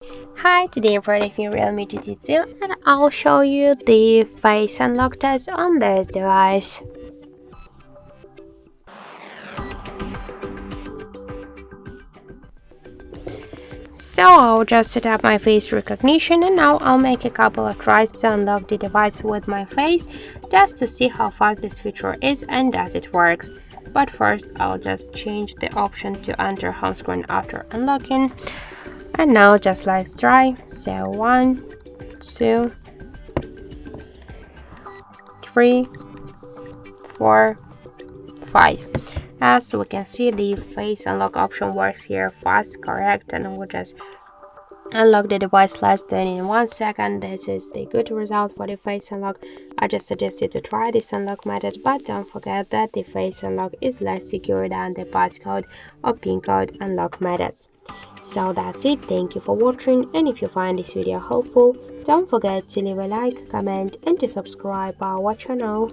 Hi, today I'm reviewing Realme GT2 and I'll show you the face unlock test on this device. So I'll just set up my face recognition and now I'll make a couple of tries to unlock the device with my face just to see how fast this feature is and does it works. But first I'll just change the option to enter home screen after unlocking. And now just let's try. So 1, 2, 3, 4, 5. As we can see, the face unlock option works here fast, correct, and we'll just unlock the device less than in 1 second. This is the good result for the face unlock. I just suggest you to try this unlock method, but don't forget that the face unlock is less secure than the passcode or pin code unlock methods. So that's it. Thank you for watching, and if you find this video helpful, don't forget to leave a like, comment, and to subscribe our channel.